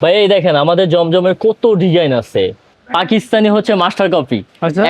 ভাই এই দেখেন আমাদের জমজমের কত ডিজাইন আছে। পাকিস্তানি হচ্ছে মাস্টার কপি,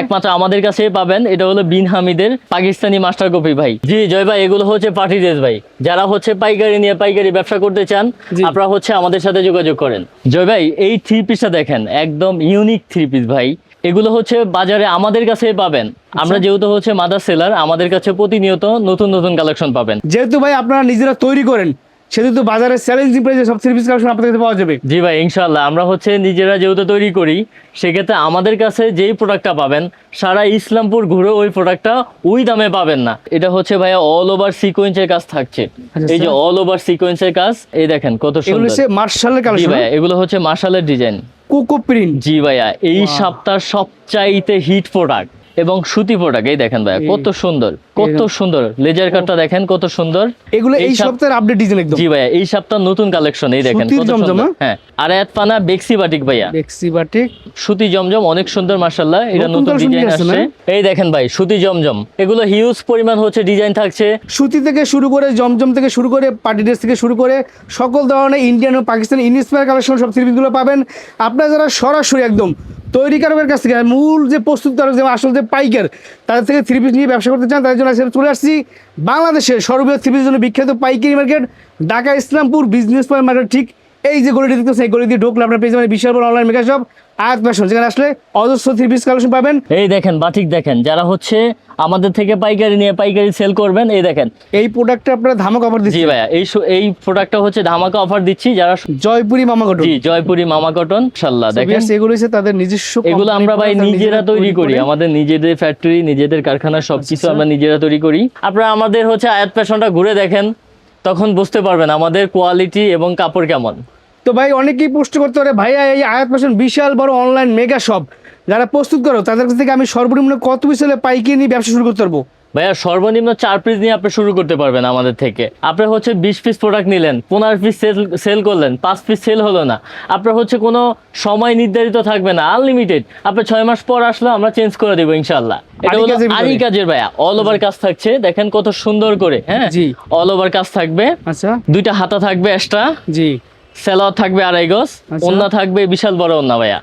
একমাত্র আমাদের কাছেই পাবেন। এটা হলো বিন হামিদের পাকিস্তানি মাস্টার কপি ভাই। জি জয় ভাই, এগুলো হচ্ছে পার্টি ড্রেস ভাই। যারা হচ্ছে পাইকারি নিয়ে পাইকারি ব্যবসা করতে চান আপনারা হচ্ছে আমাদের সাথে যোগাযোগ করেন। জয় ভাই এই থ্রি পিসটা দেখেন, একদম ইউনিক থ্রি পিস ভাই। এগুলো হচ্ছে বাজারে আমাদের কাছেই পাবেন। আমরা যেহেতু হচ্ছে মাদার সেলার, আমাদের কাছে প্রতিনিয়ত নতুন নতুন কালেকশন পাবেন। যেহেতু ভাই আপনারা নিজেরা তৈরি করেন, সেহেতু বাজারে চ্যালেঞ্জিং প্রাইসে সব থ্রি পিস কালেকশন আপনাদের কাছে পাওয়া যাবে। জি ভাই ইনশাআল্লাহ, আমরা হচ্ছে নিজেরা যেহেতু তৈরি করি, সেক্ষেত্রে আমাদের কাছে যেই প্রোডাক্টটা পাবেন সারা ইসলামপুর ঘুরে ওই প্রোডাক্টটা ওই দামে পাবেন না। এটা হচ্ছে ভাইয়া অল ওভার সিকোয়েন্সের কাজ থাকছে। এই যে অল ওভার সিকোয়েন্সের কাজ, এই দেখেন কত সুন্দর। এগুলো হচ্ছে মার্শালের জি কালেকশন ভাইয়া, এগুলো হচ্ছে মার্শালের ডিজাইন, কোকো প্রিন্ট। জি ভাইয়া এই সপ্তাহের সবচাইতে হিট প্রোডাক্ট এবং সুতি প্রোডাক্ট। এই দেখেন ভাইয়া কত সুন্দর, কত সুন্দর লেজার কাটটা দেখেন কত সুন্দর। এগুলো এই সপ্তাহের আপডেট ডিজাইন একদম। জি ভাইয়া এই সপ্তাহ নতুন কালেকশন, এই দেখেন কত সুন্দর। হ্যাঁ, আরায়াত পানা বেক্সি বাটিক ভাইয়া, বেক্সি বাটিক সুতি জমজম অনেক সুন্দর মাশাআল্লাহ। এটা নতুন ডিজাইন আসছে। এই দেখেন ভাই সুতি জমজম, এগুলো হিউজ পরিমাণ হচ্ছে ডিজাইন থাকছে। সুতি থেকে শুরু করে জমজম থেকে শুরু করে পার্টি ড্রেস থেকে শুরু করে সকল ধরনের ইন্ডিয়ান ও পাকিস্তানি ইনস্পায়ার কালেকশন সব থ্রি পিসগুলো পাবেন। আপনারা যারা সরাসরি একদম তৈরিকারকের কাছ থেকে মূল যে প্রস্তুতকারক যে আসল যে পাইকার তাদের থেকে থ্রি পিস নিয়ে ব্যবসা করতে চান, তাদের জন্য আজকে চলে আসছি বাংলাদেশের সর্ববৃহৎ থ্রি পিসের জন্য বিখ্যাত পাইকারি market Dhaka Islampur business point market. ঠিক এই যে গলিটি দেখতেছেন, এই গলি দিয়ে ঢুকলে আপনার পেয়ে যাবেন বিশাল বড় অনলাইন মেগা শপ আয়াত ফ্যাশন, যেখানে আসলে অজস্র থ্রি পিস কালেকশন পাবেন। এই দেখেন বাটিক দেখেন, যারা হচ্ছে আমাদের থেকে পাইকারি নিয়ে পাইকারি সেল করবেন, এই দেখেন এই প্রোডাক্টটা আপনারা ধামাকা অফার দিচ্ছি। জি ভাইয়া এই প্রোডাক্টটা হচ্ছে ধামাকা অফার দিচ্ছি। যারা জয়পুরি মামা কটন, জি জয়পুরি মামা কটন ইনশাআল্লাহ দেখেন। এগুলো হচ্ছে তাদের নিজস্ব, এগুলো আমরা ভাই নিজেরা তৈরি করি, আমাদের নিজেদের ফ্যাক্টরি নিজেদের কারখানা সবকিছু আমরা নিজেরা তৈরি করি। আপনারা আমাদের হচ্ছে আয়াত ফ্যাশনটা ঘুরে দেখেন, তখন বুঝতে পারবেন আমাদের কোয়ালিটি এবং কাপড় কেমন। তো ভাই অনেকেই পোস্ট করতে পারে ভাইয়া এই আয়াত ফ্যাশন বিশাল বড় অনলাইন মেগা শপ, যারা প্রস্তুত করো তাদের কাছ থেকে আমি সর্বনিম্ন কত পিস হলে পাইকারি নিয়ে ব্যবসা শুরু করতে পারবো? ভাইয়া সর্বনিম্ন 4 পিস নিয়ে আপনি শুরু করতে পারবেন আমাদের থেকে। আপনি হচ্ছে 20 পিস প্রোডাক্ট নিলেন, 15 পিস সেল করলেন, 5 পিস সেল হলো না, আপনার হচ্ছে কোনো সময় নির্ধারিত থাকবে না, আনলিমিটেড। আপনি 6 মাস পর আসলে আমরা চেঞ্জ করে দেবো ইনশাআল্লাহ। এটা হলো আরি কাজের ভাইয়া, অল ওভার কাজ থাকছে, দেখেন কত সুন্দর করে। হ্যাঁ জি অল ওভার কাজ থাকবে। আচ্ছা, দুইটা হাতা থাকবে এক্সট্রা, জি সেলার থাকবে 2.5 গজ, ওন্না থাকবে বিশাল বড় ওন্না ভাইয়া।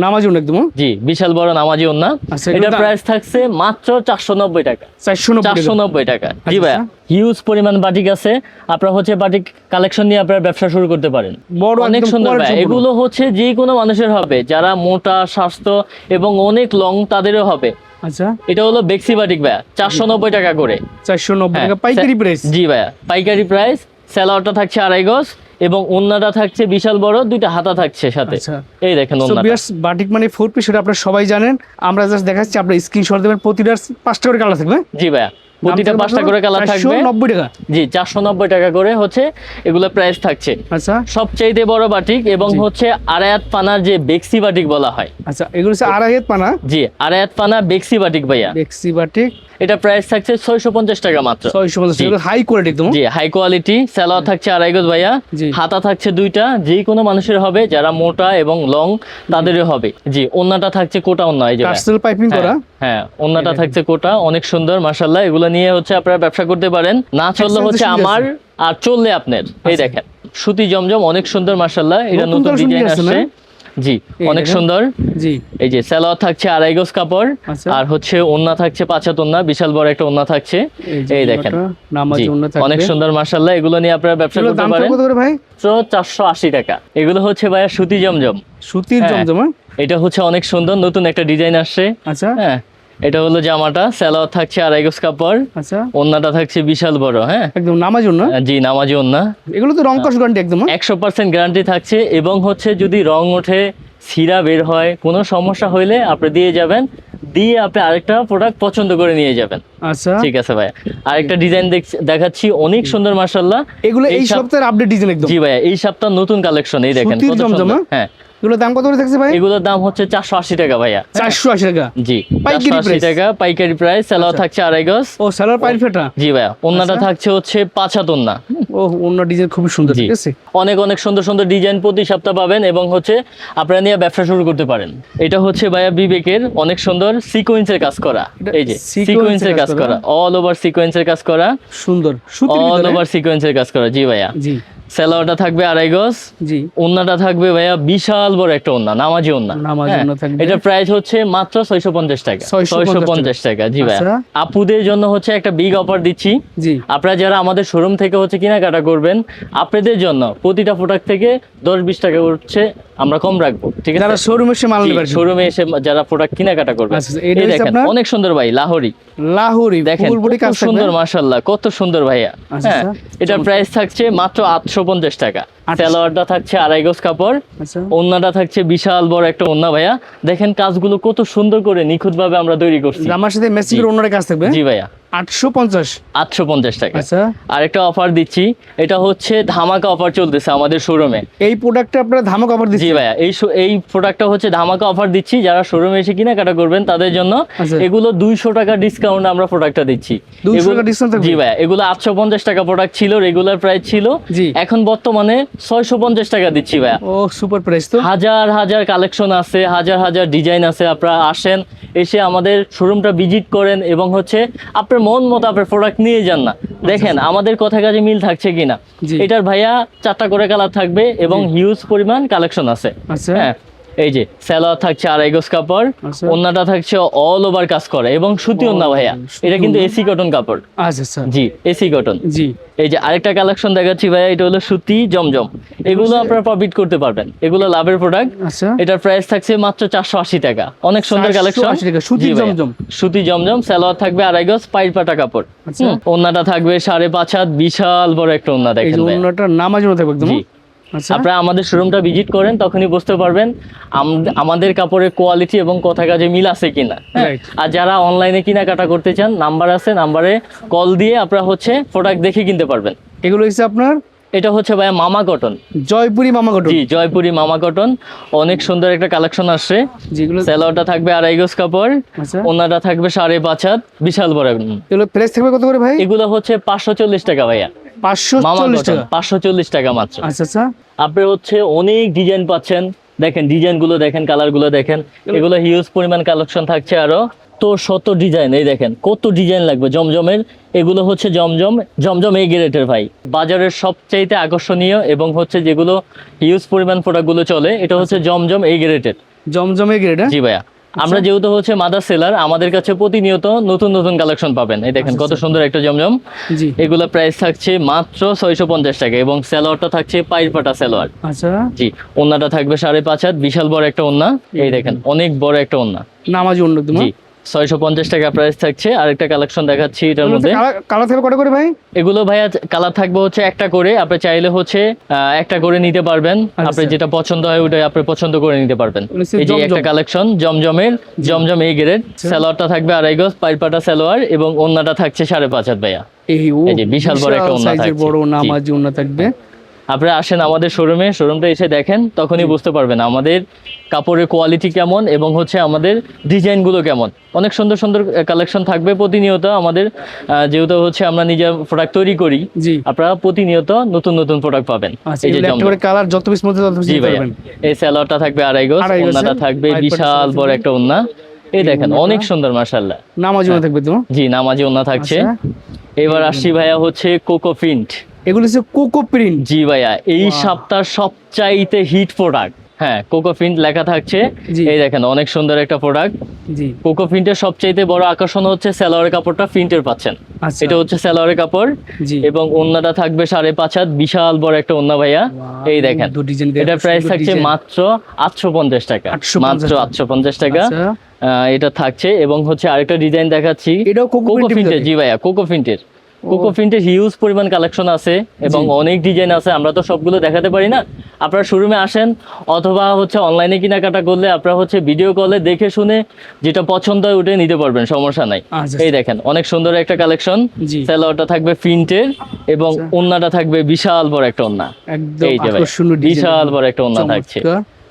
নামাজি একদম জি বিশাল বড় নামাজি ওন্না। এটা প্রাইস থাকছে মাত্র 490 টাকা। 490 টাকা। জি ভাইয়া হিউজ পরিমাণ বাটিক আছে, আপনারা হচ্ছে বাটিক কালেকশন নিয়ে আপনারা ব্যবসা শুরু করতে পারেন। অনেক সুন্দর ভাইয়া, এগুলো হচ্ছে যে কোনো মানুষের হবে, যারা মোটা স্বাস্থ্য এবং অনেক লং তাদেরও হবে। আচ্ছা, এটা হলো বেক্সি বাটিক ভাইয়া, 490 টাকা করে। 490 টাকা পাইকারি প্রাইস। জি ভাইয়া পাইকারি প্রাইস। সেলারটা থাকছে 2.5 গজ এবং ওন্নাটা থাকছে বিশাল বড়, দুইটা হাতা থাকছে সাথে। এই দেখেন ওন্নাটা। বাটিক মানে 4 পিস, সেটা আপনারা সবাই জানেন। আমরা জাস্ট দেখাচ্ছি, আপনারা স্ক্রিনশট দেবেন। প্রতিটা 5টা করে কালার থাকবে। জি ভাইয়া প্রতিটা 5টা করে কালার থাকবে। 490 টাকা। জি 490 টাকা করে হচ্ছে এগুলো প্রাইস থাকছে। আচ্ছা, সবচাইতে বড় বাটিক এবং হচ্ছে আরায়াত পানার যে বেক্সি বাটিক বলা হয়। আচ্ছা, এগুলো হচ্ছে আরায়াত পানা। জি আরায়াত পানা বেক্সি বাটিক ভাইয়া। বেক্সি বাটিক, এটা প্রাইস থাকছে 650 টাকা মাত্র। 650 টাকা, হাই কোয়ালিটি একদম। জি হাই কোয়ালিটি। সেলার থাকছে 2.5 গজ ভাইয়া, হাতা থাকছে দুইটা, যে কোনো মানুষের হবে, যারা মোটা এবং লং তাদেরও হবে। জি ওন্নাটা থাকছে কোটা ওন্না, এই যে টার্সেল পাইপিং করা। হ্যাঁ ওন্নাটা থাকছে কোটা, অনেক সুন্দর মাশাআল্লাহ। এগুলো নিয়ে হচ্ছে আপনারা ব্যবসা করতে পারেন। না চললে হচ্ছে আমার, আর চললে আপনার। এই দেখেন সুতি জমজম অনেক সুন্দর মাশাআল্লাহ। এটা নতুন ডিজাইন আসছে। জি অনেক সুন্দর। জি এই যে সালোয়ার থাকছে 2.5 গজ কাপড়, আর হচ্ছে ওন্না থাকছে 5 হাত ওন্না, বিশাল বড় একটা ওন্না থাকছে। এই দেখেন অনেক সুন্দর মাশাআল্লাহ। এগুলো নিয়ে আপনারা ব্যবসা করতে পারেন। কত করে ভাই? 480 টাকা। এগুলো হচ্ছে ভাইয়া সুতি জমজম। সুতির জমজম, এটা হচ্ছে অনেক সুন্দর, নতুন একটা ডিজাইন আসছে। আচ্ছা, হ্যাঁ এটা হলো জামাটা, সালোয়ার থাকছে 2.5 গজ কাপড়, আচ্ছা ওন্নাটা থাকছে বিশাল বড়। হ্যাঁ একদম নামাজি ওন্না। জি নামাজি ওন্না। এগুলো তো রং কস গ্যারান্টি একদম 100% গ্যারান্টি থাকছে। এবং হচ্ছে যদি রং ওঠে, ছিঁড়া বের হয়, কোনো সমস্যা হইলে আপনি দিয়ে যাবেন, দিয়ে আপনি আরেকটা প্রোডাক্ট পছন্দ করে নিয়ে যাবেন। আচ্ছা ঠিক আছে ভাইয়া, আরেকটা ডিজাইন দেখাচ্ছি, অনেক সুন্দর মাশাআল্লাহ। এগুলো এই সপ্তাহের আপডেট ডিজাইন একদম। জি ভাইয়া এই সপ্তাহ নতুন কালেকশন, এই দেখেন কত সুন্দর। হ্যাঁ এগুলোর দাম কত করে থাকছে ভাই? এগুলোর দাম হচ্ছে 480 টাকা ভাইয়া। 480 টাকা। জি 480 টাকা পাইকারি প্রাইস। সালোয়ার থাকছে 2.5 গজ। ও সালোয়ার পাইল ফেটা। জি ভাইয়া ওন্নাটা থাকছে হচ্ছে 5 হাত ওন্না। ও ওন্না ডিজাইন খুব সুন্দর। ঠিক আছে, অনেক অনেক সুন্দর সুন্দর ডিজাইন প্রতি সপ্তাহ পাবেন এবং হচ্ছে আপনারা নিয়ে ব্যবসা শুরু করতে পারেন। এটা হচ্ছে ভাইয়া বিবেকের অনেক সুন্দর সিকোয়েন্সের কাজ করা। এই যে সিকোয়েন্সের কাজ করা, অল ওভার সিকোয়েন্সের কাজ করা, সুন্দর অল ওভার সিকোয়েন্সের কাজ করা। জি ভাইয়া জি সালোয়ারটা থাকবে 2.5 গজ, জি ওন্নাটা থাকবে ভাইয়া বিশাল বড় একটা ওন্না, নামাজি ওন্না। নামাজি হ্যাঁ, ওন্না থাকবে। এটার প্রাইস হচ্ছে মাত্র 650 টাকা। 650 টাকা, জি ভাইয়া। আচ্ছা। আপুদের জন্য হচ্ছে একটা বিগ অফার দিচ্ছি। জি আপনারা যারা আমাদের শোরুম থেকে হচ্ছে কেনাকাটা করবেন, আপনাদের জন্য প্রতিটা প্রোডাক্ট থেকে 10-20 টাকা হচ্ছে আমরা কম রাখবো, ঠিক আছে? যারা শোরুমে এসে মাল নেবে শোরুমে এসে যারা প্রোডাক্ট কেনাকাটা করবে, আচ্ছা, এটা এই হচ্ছে দেখেন আপনার? অনেক সুন্দর ভাই, লাহোরি। লাহোরি দেখেন ফুল বডি কত কাজ সুন্দর, থাকবে। মাশাআল্লাহ, কত সুন্দর ভাইয়া। আচ্ছা, হ্যাঁ, আচ্ছা। এটার প্রাইস থাকছে মাত্র 850 টাকা। সালোয়ারটা থাকছে 2.5 গজ কাপড়, আচ্ছা ওন্নাটা থাকছে বিশাল বড় একটা ওন্না ভাইয়া। দেখেন কাজগুলো কত সুন্দর করে নিখুঁত ভাবে আমরা তৈরি করছি। আমার সাথে মেসির অন্যের কাজ থাকবে জি ভাইয়া, 850। 850 টাকা। আচ্ছা আরেকটা অফার দিচ্ছি, এটা হচ্ছে ধামাকা অফার চলতেছে আমাদের শোরুমে। এই প্রোডাক্টটা আপনারা ধামাকা অফার জি দিচ্ছেন? ভাইয়া, এই প্রোডাক্টটা হচ্ছে ধামাকা অফার দিচ্ছি, যারা শোরুমে এসে কেনাকাটা করবেন তাদের জন্য। আচ্ছা। এগুলো 200 টাকা ডিসকাউন্ট আমরা প্রোডাক্টটা দিচ্ছি। 200 এগুলো- টাকা discount থাকবে? জি ভাইয়া, এগুলো 850 টাকা প্রোডাক্ট ছিল, রেগুলার প্রাইস ছিল। জি। এখন বর্তমানে 650 টাকা দিচ্ছি ভাইয়া। ও সুপার প্রাইস তো। হাজার হাজার কালেকশন আছে, হাজার হাজার ডিজাইন আছে। আপনারা আসেন, এসে আমাদের শোরুমটা ভিজিট করেন এবং হচ্ছে আপনার মন মতো আপনার প্রোডাক্ট নিয়ে যান না। দেখেন আমাদের কথা কাজে মিল থাকছে কিনা। জি। এটার ভাইয়া 4টা করে কালার থাকবে এবং হিউজ পরিমাণ কালেকশন আছে। আচ্ছা। হ্যাঁ, এই যে সালোয়ার থাকছে 2.5 গজ কাপড়, আচ্ছা। ওন্নাটা থাকছে অল ওভার কাজ করা এবং সুতি ওন্না ভাইয়া। সুতি এটা কিন্তু ওন্না। এসি কটন কাপড়। আচ্ছা আচ্ছা জি, এসি কটন। জি এই যে আরেকটা কালেকশন দেখাচ্ছি ভাইয়া, এটা হলো সুতি জমজম। এগুলো আপনারা প্রফিট করতে পারবেন, এগুলো লাভের প্রোডাক্ট। আচ্ছা এটার প্রাইস থাকছে মাত্র 480 টাকা। অনেক সুন্দর 480 কালেকশন। টাকা, সুতি জমজম। সুতি জমজম, সালোয়ার থাকবে 2.5 গজ, পাইর পাটা কাপড়। আচ্ছা। ওন্নাটা থাকবে 5.5 হাত, বিশাল বড় একটা ওন্না এই দেখেন যে ভাইয়া। অন্যটা নামাজি থাকবে একদম। জি। আচ্ছা আপনারা আমাদের শোরুমটা ভিজিট করেন, তখনই বুঝতে পারবেন আমাদের কাপড়ের কোয়ালিটি এবং কথা কাজে মিল আছে কিনা। হ্যাঁ? Right. আর যারা অনলাইনে কেনাকাটা করতে চান, নাম্বার আছে, নাম্বারে কল দিয়ে আপনারা হচ্ছে প্রোডাক্ট দেখে কিনতে পারবেন। এগুলো হচ্ছে আপনার এটা হচ্ছে ভাইয়া মামা কটন। জয়পুরি মামা কটন। জি, জয়পুরি মামা কটন। অনেক সুন্দর একটা কালেকশন আসছে। যেগুলো সালোয়ারটা থাকবে 2.5 গজ কাপড়, আচ্ছা ওন্নাটা থাকবে 5.5 হাত, বিশাল বড়। এগুলো প্রাইস থাকবে কত করে ভাই? এগুলো হচ্ছে 540 টাকা ভাইয়া। মামা 540 কটন টাকা। 540 টাকা মাত্র। আচ্ছা আচ্ছা আপনি হচ্ছে অনেক ডিজাইন পাচ্ছেন। দেখেন ডিজাইন গুলো দেখেন, কালার গুলো দেখেন। এগুলো হিউজ পরিমাণ কালেকশন থাকছে আরো। তো শত ডিজাইন, এই দেখেন কত ডিজাইন লাগবে জমজমের। এগুলো হচ্ছে জমজম এই গ্রেডের ভাই, বাজারের সবচাইতে আকর্ষণীয় এবং হচ্ছে যেগুলো হিউজ পরিমাণ প্রোডাক্ট গুলো চলে, এটা হচ্ছে জমজম এই গ্রেডের। জমজমে গ্রেড। জি ভাইয়া, আমরা যেহেতু হচ্ছে মাদার সেলার, আমাদের কাছে প্রতিনিয়ত নতুন নতুন কালেকশন পাবেন। এই দেখেন কত সুন্দর একটা জমজম। জি এগুলো প্রাইস থাকছে মাত্র 650 টাকা এবং সালোয়ারটা থাকছে পাইর পাটা সালোয়ার। আচ্ছা জি, ওন্নাটা থাকবে 5.5 হাত, বিশাল বড় একটা ওন্না। এই দেখেন অনেক বড় একটা ওন্না। নামাজি অন্য একদম। জি, 650 টাকা প্রাইস থাকছে। আরেকটা কালেকশন দেখাচ্ছি এটার মধ্যে। কালার থাকবে কত করে ভাই? এগুলো ভাইয়া কালার থাকবে হচ্ছে একটা করে, আপনি চাইলে হচ্ছে একটা করে নিতে পারবেন। আপনি যেটা পছন্দ হয় ওটাই আপনি পছন্দ করে নিতে পারবেন। এই যে একটা কালেকশন জমজমের, জমজম এই গ্রেড। সালোয়ারটা থাকবে 2.5 গজ, পাইর পাটা সালোয়ার এবং ওন্নাটা থাকছে 5.5 হাত ভাইয়া। এই এই যে বিশাল বড় একটা ওন্না সাইজের থাকছে। বড় জি। নামাজি অন্য থাকবে। আপনারা আসেন আমাদের শোরুমটা এসে দেখেন, তখনই বুঝতে পারবেন আমাদের কাপড়ের কোয়ালিটি কেমন এবং হচ্ছে আমাদের ডিজাইনগুলো কেমন। অনেক সুন্দর সুন্দর কালেকশন থাকবে প্রতিনিয়ত আমাদের। যেহেতু হচ্ছে আমরা নিজে প্রোডাক্ট তৈরি করি, জি আপনারা প্রতিনিয়ত নতুন নতুন প্রোডাক্ট পাবেন। আচ্ছা এই যে এগুলো একটা জমজম। করে কালার যত পিস মধ্যে তত পিস জি দিতে ভাইয়া, পারবেন। এই সালোয়ারটা থাকবে 2.5 গজ, 2.5 গজ, ওন্নাটা থাকবে পাইর পাটা বিশাল সালোয়ার বড় থাকবে। একটা ওন্না। এই দেখেন ওন্নাটা- অনেক সুন্দর মাশাআল্লাহ। নামাজি অন্য থাকবে তো। জি, নামাজি ওন্না থাকছে। আচ্ছা। এবার আসছি ভাইয়া হচ্ছে কোকো প্রিন্ট। এগুলো হচ্ছে কোকো প্রিন্ট। জি ভাইয়া, এই সপ্তাহের সবচাইতে হিট প্রোডাক্ট। হ্যাঁ, কোকো প্রিন্ট লেখা থাকছে। জি। এই দেখেন অনেক সুন্দর একটা প্রোডাক্ট। জি কোকো প্রিন্টের সবচাইতে বড় আকর্ষণ হচ্ছে সালোয়ারের কাপড়টা প্রিন্টের পাচ্ছেন। আচ্ছা এটা হচ্ছে সালোয়ারের কাপড় জি এবং ওন্নাটা থাকবে 5.5 হাত, বিশাল বড় একটা ওন্না ভাইয়া। এই দেখেন দু ডিজাইন দেয়া, এটার প্রাইস সুন্দর থাকছে ডিজাইন। মাত্র 850 টাকা। 850 মাত্র 850 টাকা। আচ্ছা এটা থাকছে এবং হচ্ছে আরেকটা ডিজাইন দেখাচ্ছি। এটাও কোকো কোকো প্রিন্টের প্রিন্টের। জি ভাইয়া, কোকো প্রিন্টের। কোকো প্রিন্টের হিউজ পরিমাণ কালেকশন আছে এবং অনেক ডিজাইন আছে। আমরা তো সবগুলো দেখাতে পারি না। আপনারা শোরুমে আসেন অথবা হচ্ছে অনলাইনে কেনাকাটা করলে আপনারা হচ্ছে ভিডিও কলে দেখে শুনে যেটা পছন্দ হয় ওটাই নিতে পারবেন, সমস্যা নাই। আচ্ছা। এই দেখেন অনেক সুন্দর একটা কালেকশন। জি। সালোয়ারটা থাকবে প্রিন্টের এবং ওন্নাটা থাকবে বিশাল বড় একটা ওন্না। একদম এই যে ভাই, আকর্ষণীয় ডিজাইন। বিশাল বড় একটা ওন্না থাকছে।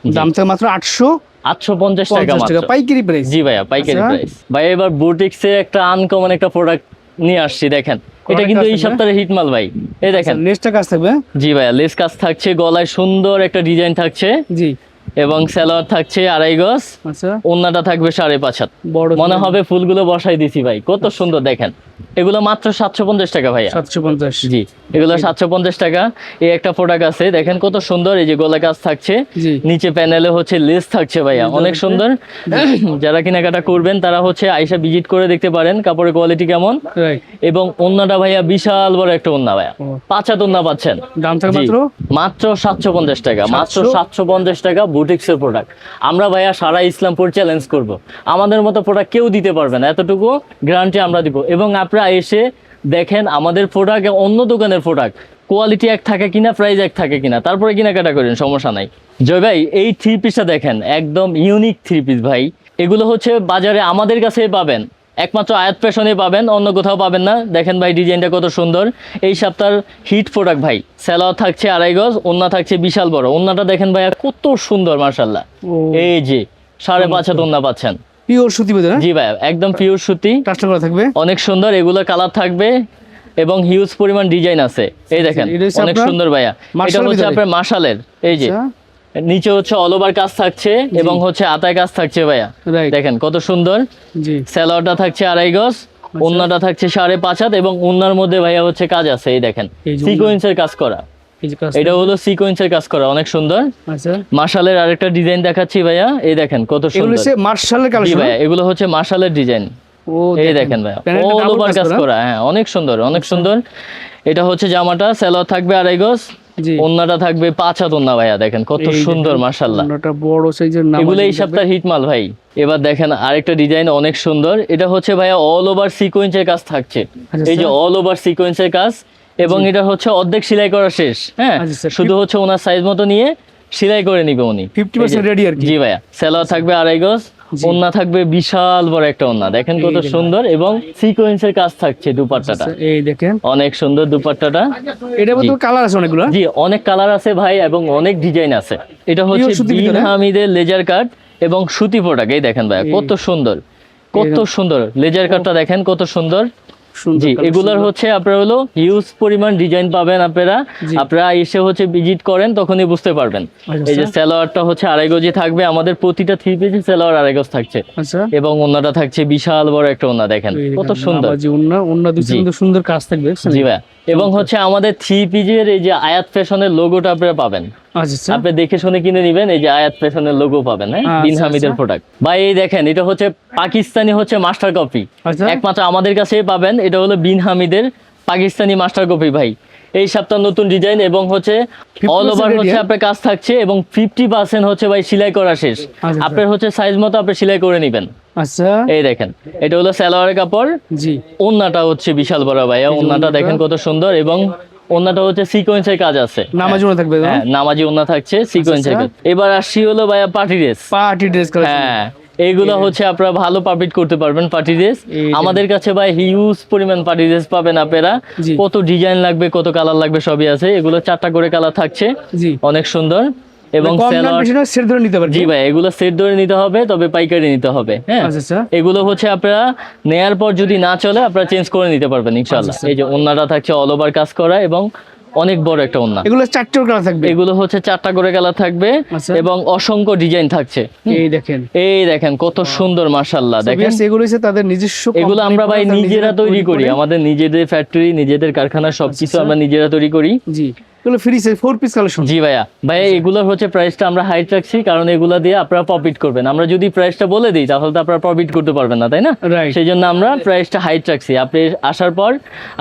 দাম থাকে মাত্র 850 টাকা 850 মাত্র। টাকা পাইকারি প্রাইস। জি ভাইয়া, পাইকারি আচ্ছা। প্রাইস। ভাই এবার বুটিক্সে একটা আনকমন একটা প্রোডাক্ট নিয়ে আসছি দেখেন। এটা কয়টা কিন্তু কাজ এই থাকবে? সপ্তাহে হিট মাল ভাই। এই দেখেন। নেক্সটটা কাজ থাকবে। জি ভাইয়া, লেস কাজ থাকছে, গলায় সুন্দর একটা ডিজাইন থাকছে জি এবং সালোয়ার থাকছে 2.5 গজ, আচ্ছা ওন্নাটা থাকবে 5.5 হাত। বড় মনে হবে ফুলগুলো বসাই দিছি ভাই, কত সুন্দর দেখেন। এগুলো মাত্র 750 টাকা ভাইয়া। 750। জি, এগুলো 750 টাকা। এই একটা প্রোডাক্ট আছে, দেখেন কত সুন্দর, এই যে গলা কাজ থাকছে, জি। নিচে প্যানেলে হচ্ছে লেস থাকছে ভাইয়া, অনেক সুন্দর। যারা কেনাকাটা করবেন তারা হচ্ছে আইসা ভিজিট করে দেখতে পারেন কাপড়ের কোয়ালিটি কেমন। রাইট। এবং ওন্নাটা ভাইয়া বিশাল বড় একটা ওন্না ভাইয়া, 5 হাত ওন্না পাচ্ছেন। দাম থাকে জি, মাত্র মাত্র 750 টাকা, মাত্র 750 টাকা বুটিক্সের প্রোডাক্ট। আমরা ভাইয়া সারা ইসলামপুর চ্যালেঞ্জ করব, আমাদের মতো প্রোডাক্ট কেউ দিতে পারবে না, এতটুকু গ্যারান্টি আমরা দিব। এবং আপনারা এসে দেখেন আমাদের প্রোডাক্ট অন্য দোকানের প্রোডাক্ট কোয়ালিটি এক থাকে কিনা, প্রাইস এক থাকে কিনা, তারপরে কেনাকাটা করেন, সমস্যা নাই। জয় ভাই, এই থ্রি পিসটা দেখেন, একদম ইউনিক থ্রি পিস ভাই। এগুলো হচ্ছে বাজারে আমাদের কাছে পাবেন, একমাত্র আয়াত ফ্যাশনে পাবেন, অন্য কোথাও পাবেন না। দেখেন ভাই ডিজাইনটা কত সুন্দর, এই সপ্তাহের হিট প্রোডাক্ট ভাই। সালোয়ার থাকছে 2.5 গজ, ওন্না থাকছে বিশাল বড়। ওন্নাটা দেখেন ভাইয়া কত সুন্দর মাশাআল্লাহ, এই যে 5.5 হাত ওন্না পাচ্ছেন। পিওর সুতি বোঝা না? জি ভাইয়া, একদম পিওর সুতি, টাচটা করা থাকবে, অনেক সুন্দর। এগুলো কালার থাকবে এবং হিউজ পরিমাণ ডিজাইন আছে। এই দেখেন এটা হচ্ছে অনেক আপনার সুন্দর ভাইয়া। এটা মার্শালের হচ্ছে ভিতরে? আপনার মাশালের, এই যে আচ্ছা, নিচে হচ্ছে অল ওভার কাজ থাকছে এবং হচ্ছে আতায় কাজ থাকছে ভাইয়া। রাইট। দেখেন কত সুন্দর। জি। সালোয়ারটা থাকছে 2.5 গজ, ওন্নাটা থাকছে 5.5 হাত এবং ওন্নার মধ্যে ভাইয়া হচ্ছে কাজ আছে, এই দেখেন এই যে সিকোয়েন্সের কাজ করা। এই যে কাজ। এটা হলো সিকোয়েন্সের কাজ করা, অনেক সুন্দর। আচ্ছা, মাশালের আরেকটা ডিজাইন দেখাচ্ছি ভাইয়া, এই দেখেন কত এগুলো সুন্দর। হচ্ছে মার্শালের জি কালেকশন। ভাইয়া, এগুলো হচ্ছে মাশালের ডিজাইন, ও এই দেখেন ভাইয়া প্যানেলটা অল ডাবল ওভার কাজ করা। করা। হ্যাঁ, অনেক সুন্দর, অনেক সুন্দর। এটা হচ্ছে জামাটা, সালোয়ার থাকবে 2.5 গজ, জি। ওন্নাটা থাকবে 5 হাত ওন্না ভাইয়া। দেখেন কত এই সুন্দর দেখেন, মাশাআল্লাহ। ওন্নাটা বড় সাইজের নাম। এগুলো এই সপ্তাহের হিট মাল ভাই। এবার দেখেন আরেকটা ডিজাইন অনেক সুন্দর, এটা হচ্ছে ভাইয়া অল ওভার সিকোয়েন্সের কাজ থাকছে, আচ্ছা, এই যে অল ওভার সিকোয়েন্সের কাজ। এবং এটা হচ্ছে অর্ধেক সেলাই করা শেষ। হ্যাঁ, আচ্ছা, স্যার। শুধু হচ্ছে ওনার সাইজ মতো নিয়ে সেলাই করে নিবে উনি। 50% রেডি আর কি। জি ভাইয়া, সালোয়ার থাকবে 2.5 গজ, জি। ওন্না থাকবে বিশাল বড় একটা ওন্না। দেখেন কত দেখেন। সুন্দর এবং সিকোয়েন্সের কাজ থাকছে দুপাট্টাটা, এই দেখেন, অনেক সুন্দর দুপাট্টাটা। এটার মধ্যে কালার আছে অনেকগুলো। জি, অনেক কালার আছে ভাই এবং অনেক ডিজাইন আছে। এটা হচ্ছে Pure সুতির বিন ভিতরে? হামিদের লেজার কাট এবং সুতি প্রোডাক্ট। এই দেখেন ভাই কত সুন্দর, কত সুন্দর লেজার কাটটা দেখেন কত সুন্দর। সুন্দর জি, color, এগুলার সুন্দর। হচ্ছে আপনার হলো হিউজ পরিমাণ ডিজাইন পাবেন আপনারা। জি। আপনারা এসে হচ্ছে ভিজিট করেন, তখনই বুঝতে পারবেন। আচ্ছা, এই যে সালোয়ারটা হচ্ছে 2.5 গজই থাকবে, আমাদের প্রতিটা থ্রি পিসে সালোয়ার 2.5 গজ থাকছে আচ্ছা, এবং ওন্নাটা থাকছে বিশাল বড় একটা ওন্না। দেখেন এই কত দেখেন, সুন্দর। নামাজি ওন্না, ওন্না দুই জি। সুন্দর সুন্দর কাজ থাকবে, দেখছেন? জি ভাই, এবং হচ্ছে আমাদের থ্রি পিসের এই যে আয়াত ফ্যাশনের লোগোটা আপনারা পাবেন। আচ্ছা, আচ্ছা, আপনি দেখে শুনে কিনে নিবেন, এই যে আয়াত ফ্যাশনের লোগো পাবেন। হ্যাঁ, আচ্ছা, বিন হামিদের আচ্ছা। প্রোডাক্ট ভাই। এই দেখেন এটা হচ্ছে পাকিস্তানি হচ্ছে মাস্টার কপি, আচ্ছা। একমাত্র আমাদের কাছেই পাবেন। এটা হলো বিন হামিদের পাকিস্তানি মাস্টার কপি ভাই। এই সপ্তাহ নতুন ডিজাইন এবং হচ্ছে 50% অল ওভার ready, হচ্ছে হ্যাঁ? আপনার কাজ থাকছে এবং 50% হচ্ছে ভাই সেলাই করা শেষ। আচ্ছা। আপনার হচ্ছে সাইজ মতো আপনি সেলাই করে নেবেন। আচ্ছা, এই দেখেন এটা হলো সালোয়ারের কাপড়, জি। ওন্নাটা হচ্ছে বিশাল বড় ভাইয়া। যে ওন্নাটা ওন্নাটা। দেখেন কত সুন্দর এবং ওন্নাটা হচ্ছে সিকোয়েন্সের কাজ আছে। নামাজি ওন্না থাকবে, হ্যাঁ, নামাজি ওন্না থাকছে সিকোয়েন্সের কাজ। এবার আসছি হলো ভাইয়া party dress. Party dress collection. হ্যাঁ, এইগুলো হচ্ছে আপনারা ভালো প্রফিট করতে পারবেন পার্টি ড্রেস। এই যে। আমাদের কাছে ভাই হিউজ পরিমাণ পার্টি ড্রেস পাবেন আপনারা। জি। কত ডিজাইন লাগবে, কত কালার লাগবে সবই আছে। এগুলো 4টা করে কালার থাকছে, জি। অনেক সুন্দর। এবং কম দাম সালোয়ার, বেশি না, সেট ধরে নিতে পারবে। জি ভাই, এগুলো সেট ধরে নিতে হবে, তবে পাইকারি নিতে হবে। হ্যাঁ, আচ্ছা, আচ্ছা। এগুলো হচ্ছে আপনারা নেয়ার পর যদি না চলে আপনারা চেঞ্জ করে নিতে পারবেন ইনশাআল্লাহ। আচ্ছা। এই যে ওন্নাটা থাকছে অল ওভার কাজ করা এবং অনেক বড় একটা ওন্না। এগুলো 4টা কালার থাকবে। এগুলো হচ্ছে 4টা করে কালার থাকবে আচ্ছা। এবং অসংখ্য ডিজাইন থাকছে। এই দেখেন, এই দেখেন কত সুন্দর মাশাআল্লাহ। দেখেন এগুলো হচ্ছে তাদের নিজস্ব এগুলো company আমরা ভাই করে, তারা নিজেরা তৈরি করি, করে। আমাদের নিজেদের ফ্যাক্টরি, নিজেদের কারখানা, সবকিছু আচ্ছা। আমরা নিজেরা তৈরি করি। জি, এগুলো ফ্রি সাইজ 4 পিস কালেকশন। জি ভাইয়া, এগুলোর হচ্ছে প্রাইসটা আমরা হাইট রাখছি, কারণ এগুলা দিয়ে আপনারা প্রফিট করবেন। আমরা যদি প্রাইসটা বলে দিই তাহলে তো আপনারা প্রফিট করতে পারবেন না, তাই না? Right. সেই জন্য আমরা প্রাইসটা হাইট রাখছি। আপনি আসার পর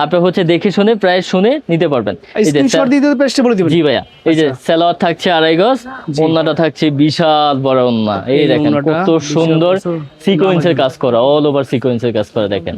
আপনি হচ্ছে দেখে শুনে প্রাইস শুনে নিতে পারবেন। এই যে স্ক্রিনশট দিয়ে দিতে প্রেসটা বলে দিবেন। জি ভাইয়া, এই যে সালোয়ার থাকছে 2.5 গজ, ওন্নাটা থাকছে বিশাল বড় ওন্না। এই এই দেখেন ওন্নাটা কত বিশাল সুন্দর বড়, সিকোয়েন্সের কাজ করা, অল ওভার সিকোয়েন্সের কাজ করা। দেখেন